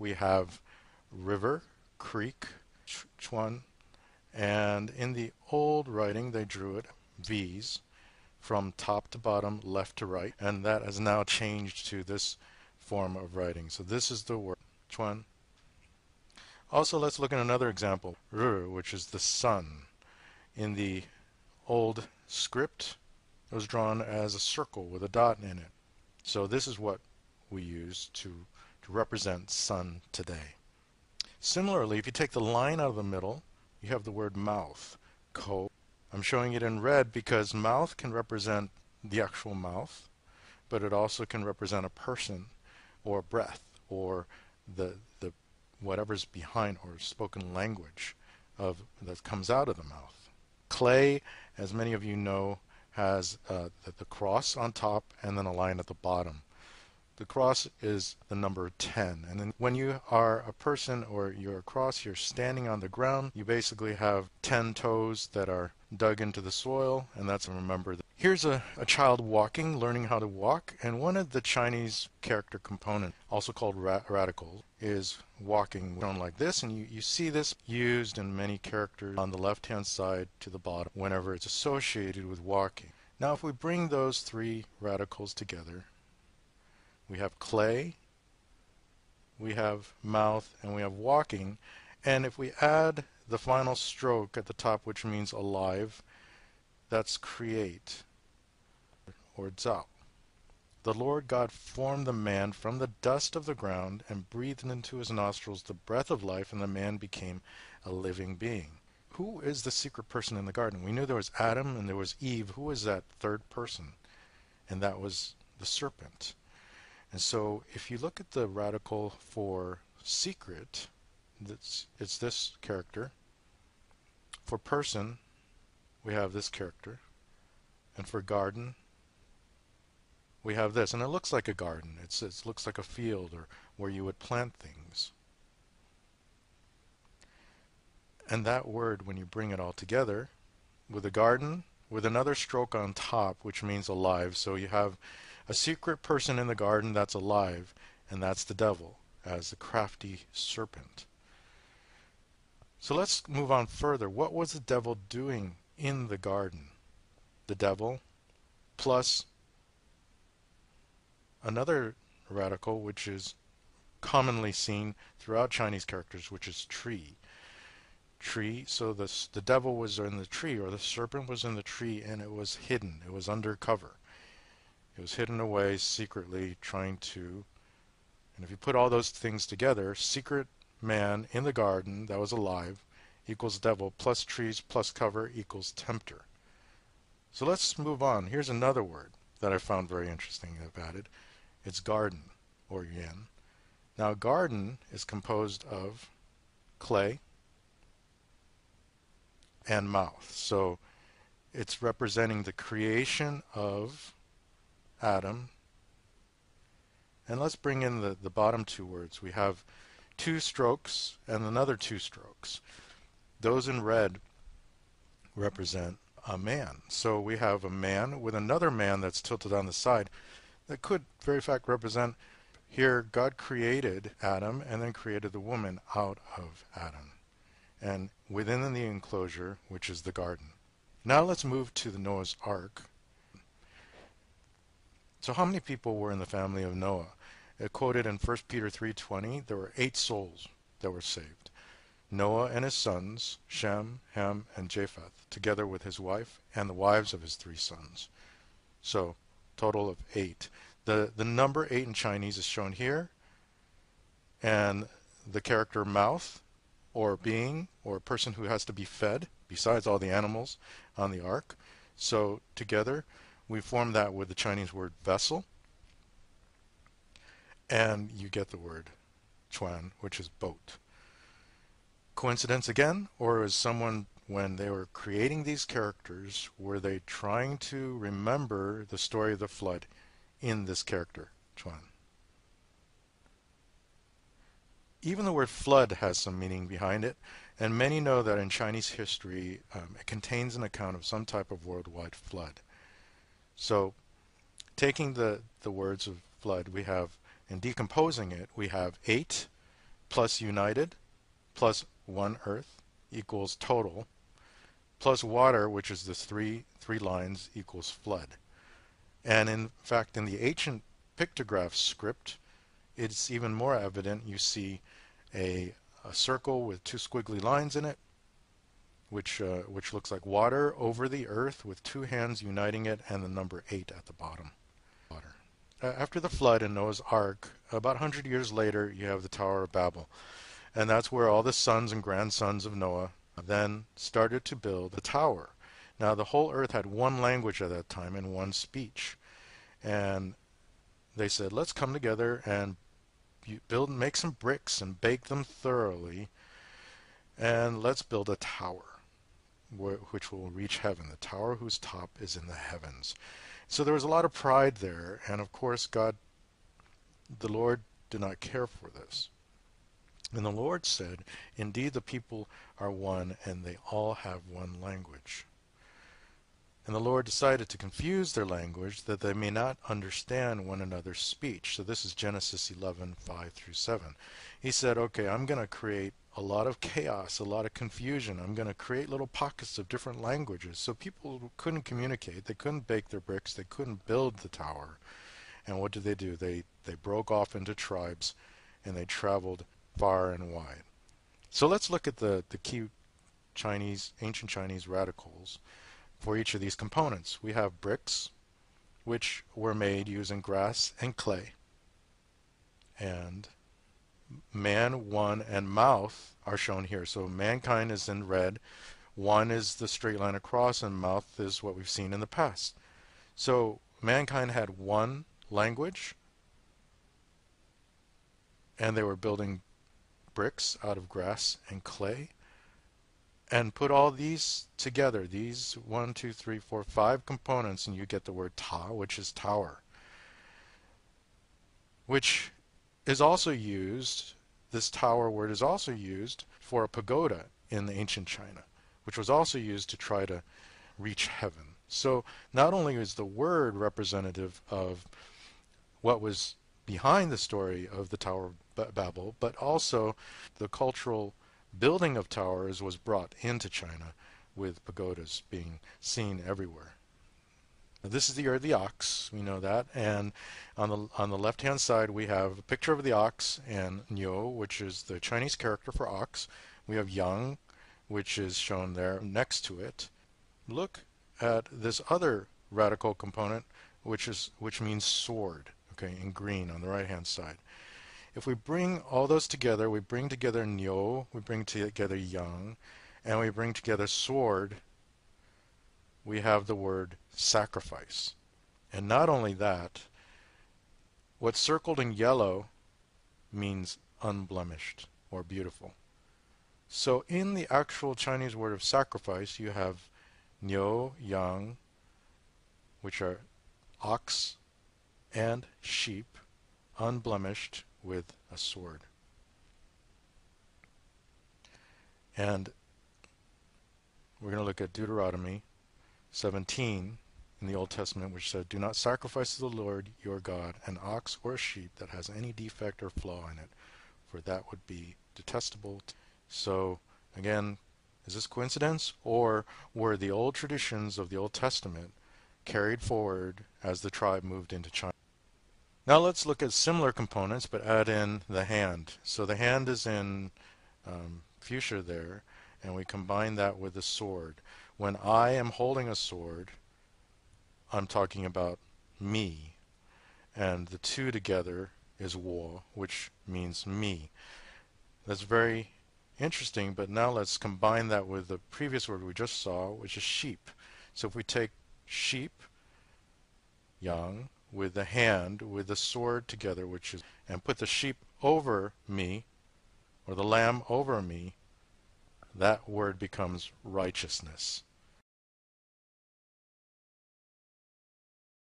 we have river, creek, chuan, and in the old writing they drew it V's from top to bottom, left to right, and that has now changed to this form of writing. So this is the word chuan. Also, let's look at another example, which is the sun. In the old script, it was drawn as a circle with a dot in it. So this is what we use to represent sun today. Similarly, if you take the line out of the middle, you have the word mouth, ko. I'm showing it in red because mouth can represent the actual mouth, but it also can represent a person or breath or the whatever's behind or spoken language of that comes out of the mouth. Clay, as many of you know, has the cross on top and then a line at the bottom. The cross is the number 10, and then when you are a person or you're a cross, you're standing on the ground. You basically have 10 toes that are dug into the soil, and that's a remember. Here's a child walking, learning how to walk, and one of the Chinese character component, also called radicals, is walking, shown like this, and you see this used in many characters on the left-hand side to the bottom whenever it's associated with walking. Now if we bring those three radicals together, we have clay, we have mouth, and we have walking. And if we add the final stroke at the top, which means alive, that's create, or zao. The Lord God formed the man from the dust of the ground and breathed into his nostrils the breath of life, and the man became a living being. Who is the secret person in the garden? We knew there was Adam and there was Eve. Who is that third person? And that was the serpent. And so if you look at the radical for secret, it's this character. For person, we have this character. And for garden, we have this. And it looks like a garden. It looks like a field or where you would plant things. And that word, when you bring it all together, with a garden, with another stroke on top, which means alive. So you have a secret person in the garden that's alive, and that's the devil, as the crafty serpent. So let's move on further. What was the devil doing in the garden? The devil plus another radical, which is commonly seen throughout Chinese characters, which is tree. Tree, so the devil was in the tree, or the serpent was in the tree, and it was hidden. It was undercover. It was hidden away secretly, trying to, and if you put all those things together, secret man in the garden that was alive equals devil, plus trees plus cover equals tempter. So let's move on. Here's another word that I found very interesting about it. It's garden, or yan. Now garden is composed of clay and mouth. So it's representing the creation of Adam. And let's bring in the bottom two words. We have two strokes and another two strokes. Those in red represent a man. So we have a man with another man that's tilted on the side that could very fact represent, here God created Adam and then created the woman out of Adam, and within the enclosure, which is the garden. Now let's move to the Noah's Ark. So how many people were in the family of Noah? It quoted in 1 Peter 3:20, there were 8 souls that were saved. Noah and his sons, Shem, Ham, and Japheth, together with his wife and the wives of his 3 sons. So, total of 8. The number 8 in Chinese is shown here, and the character mouth, or being, or person who has to be fed, besides all the animals on the ark. So, together, we form that with the Chinese word vessel, and you get the word chuan, which is boat. Coincidence again, or is someone, when they were creating these characters, were they trying to remember the story of the flood in this character, chuan? Even the word flood has some meaning behind it, and many know that in Chinese history it contains an account of some type of worldwide flood. So, taking the words of flood, we have, and decomposing it, we have 8 plus united plus one earth equals total plus water, which is this three lines, equals flood. And in fact, in the ancient pictograph script, it's even more evident. You see a circle with two squiggly lines in it, which looks like water over the earth with two hands uniting it, and the number 8 at the bottom. Water. After the flood in Noah's Ark, about 100 years later, you have the Tower of Babel. And that's where all the sons and grandsons of Noah then started to build the tower. Now, the whole earth had one language at that time and one speech. And they said, let's come together and make some bricks and bake them thoroughly, and let's build a tower which will reach heaven, the tower whose top is in the heavens. So there was a lot of pride there, and of course God, the Lord, did not care for this. And the Lord said, indeed the people are one, and they all have one language. And the Lord decided to confuse their language, that they may not understand one another's speech. So this is Genesis 11:5-7. He said, okay, I'm going to create a lot of chaos, a lot of confusion. I'm going to create little pockets of different languages. So people couldn't communicate. They couldn't bake their bricks. They couldn't build the tower. And what did they do? They broke off into tribes, and they traveled far and wide. So let's look at the key ancient Chinese radicals for each of these components. We have bricks, which were made using grass and clay. And man, one, and mouth are shown here. So mankind is in red, one is the straight line across, and mouth is what we've seen in the past. So mankind had one language, and they were building bricks out of grass and clay, and put all these together, these 1, 2, 3, 4, 5 components, and you get the word ta, which is tower, which is also used, this tower word is also used for a pagoda in the ancient China, which was also used to try to reach heaven. So not only is the word representative of what was behind the story of the Tower of Babel, but also the cultural building of towers was brought into China, with pagodas being seen everywhere. Now, this is the year of the ox, we know that, and on the left hand side we have a picture of the ox and Niu, which is the Chinese character for ox. We have Yang, which is shown there next to it. Look at this other radical component, which means sword, okay, in green on the right hand side. If we bring all those together, we bring together Niu, we bring together Yang, and we bring together sword, we have the word sacrifice. And not only that, what's circled in yellow means unblemished or beautiful. So in the actual Chinese word of sacrifice, you have Niu, Yang, which are ox and sheep, unblemished, with a sword. And we're going to look at Deuteronomy 17 in the Old Testament, which said, do not sacrifice to the Lord your God an ox or a sheep that has any defect or flaw in it, for that would be detestable. So again, is this coincidence, or were the old traditions of the Old Testament carried forward as the tribe moved into China? Now let's look at similar components, but add in the hand. So the hand is in fuchsia there, and we combine that with the sword. When I am holding a sword, I'm talking about me, and the two together is wo, which means me. That's very interesting, but now let's combine that with the previous word we just saw, which is sheep. So if we take sheep, Yang, with the hand, with the sword together, and put the sheep over me, or the lamb over me, that word becomes righteousness.